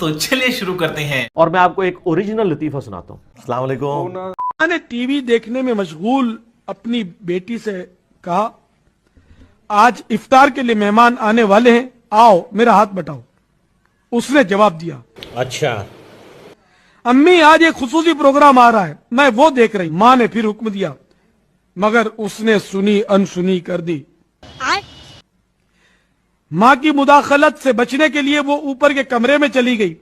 दोस्तों चलिए शुरू करते हैं। और मैं आपको एक ओरिजिनल लतीफा सुनाता हूँ। अस्सलाम वालेकुम। मैंने टीवी देखने में मशगूल अपनी बेटी से कहा, आज इफ्तार के लिए मेहमान आने वाले हैं, आओ मेरा हाथ बटाओ। उसने जवाब दिया, अच्छा अम्मी आज एक खुसूसी प्रोग्राम आ रहा है, मैं वो देख रही। माँ ने फिर हुक्म दिया, मगर उसने सुनी अनसुनी कर दी। माँ की मुदाखलत से बचने के लिए वो ऊपर के कमरे में चली गई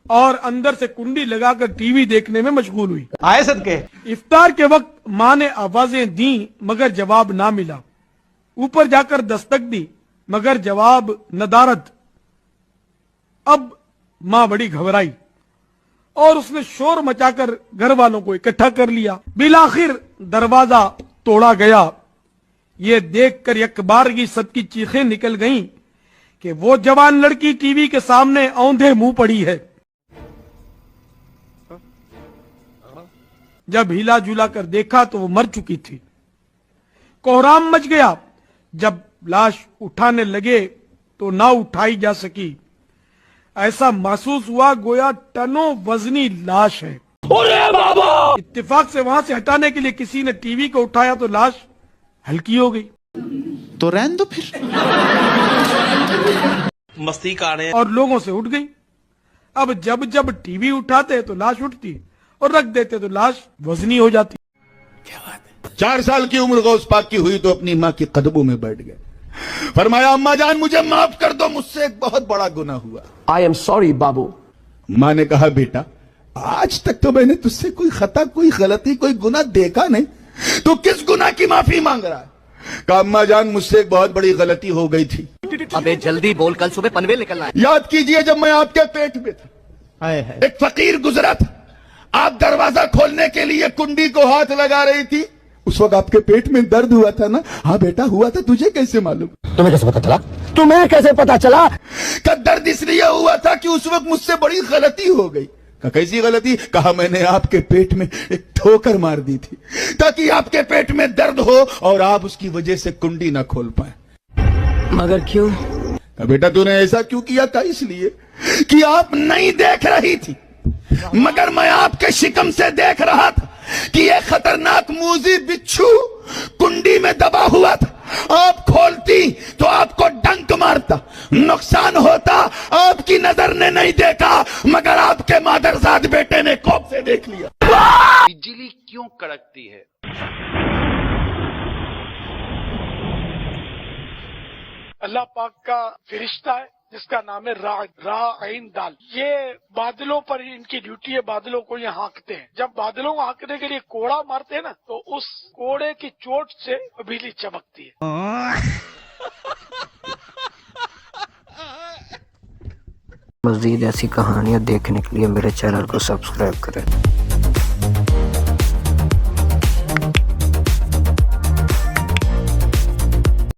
और अंदर से कुंडी लगाकर टीवी देखने में मशगूल हुई। आए सदके। इफ्तार के वक्त माँ ने आवाजें दी मगर जवाब ना मिला। ऊपर जाकर दस्तक दी मगर जवाब नदारद। अब माँ बड़ी घबराई और उसने शोर मचाकर घर वालों को इकट्ठा कर लिया। बिलाखिर दरवाजा तोड़ा गया। ये देखकर यकबारगी सबकी चीखें निकल गईं कि वो जवान लड़की टीवी के सामने औंधे मुंह पड़ी है। जब हिला जुला कर देखा तो वो मर चुकी थी। कोहराम मच गया। जब लाश उठाने लगे तो ना उठाई जा सकी। ऐसा महसूस हुआ गोया टनों वजनी लाश है। बाबा! इत्तेफाक से वहां से हटाने के लिए किसी ने टीवी को उठाया तो लाश हल्की हो गई। तो रहने दो फिर। मस्ती का रहे और लोगों से उठ गई। अब जब जब टीवी उठाते तो लाश उठती और रख देते तो लाश वजनी हो जाती। 4 साल की उम्र गौस पाक की हुई तो अपनी माँ के कदमों में बैठ गए। फरमाया, अम्मा जान मुझे माफ कर दो, मुझसे एक बहुत बड़ा गुनाह हुआ। आई एम सॉरी बाबू। माँ ने कहा, बेटा आज तक तो मैंने तुझसे कोई खता, कोई गलती, कोई गुनाह देखा नहीं, तो किस गुनाह की माफी मांग रहा है? कहा, अम्मा जान मुझसे एक बहुत बड़ी गलती हो गई थी। अबे जल्दी बोल, कल सुबह पनवेल निकलना है। याद कीजिए जब मैं आपके पेट में था, एक फकीर गुजरा था। आप दरवाजा खोलने के लिए कुंडी को हाथ लगा रही थी। उस वक्त आपके पेट में दर्द हुआ था ना? हाँ बेटा हुआ था। तुझे कैसे मालूम? तुम्हें कैसे पता चला? तुम्हें कैसे पता चला? का दर्द इसलिए हुआ था कि उस वक्त मुझसे बड़ी गलती हो गई। कहा, कैसी गलती? कहा, मैंने आपके पेट में एक ठोकर मार दी थी ताकि आपके पेट में दर्द हो और आप उसकी वजह से कुंडी ना खोल पाए। मगर क्यों? कहा, बेटा तूने ऐसा क्यों किया था? इसलिए कि आप नहीं देख रही थी, मगर मैं आपके शिकम से देख रहा था कि यह खतरनाक मूजी बिच्छू कुंडी में दबा हुआ था। आप खोलती तो आपको डंक मारता, नुकसान होता। आपकी नजर ने नहीं देखा, मगर आपके मादरजाद बेटे ने खौफ से देख लिया। बिजली क्यों कड़कती है? अल्लाह पाक का फिरिश्ता है जिसका नाम है राइन दाल। ये बादलों पर इनकी ड्यूटी है, बादलों को ये हाँकते हैं। जब बादलों को हाँकने के लिए कोड़ा मारते हैं ना, तो उस कोड़े की चोट से बिजली चमकती है। मज़ीद ऐसी कहानियाँ देखने के लिए मेरे चैनल को सब्सक्राइब करें।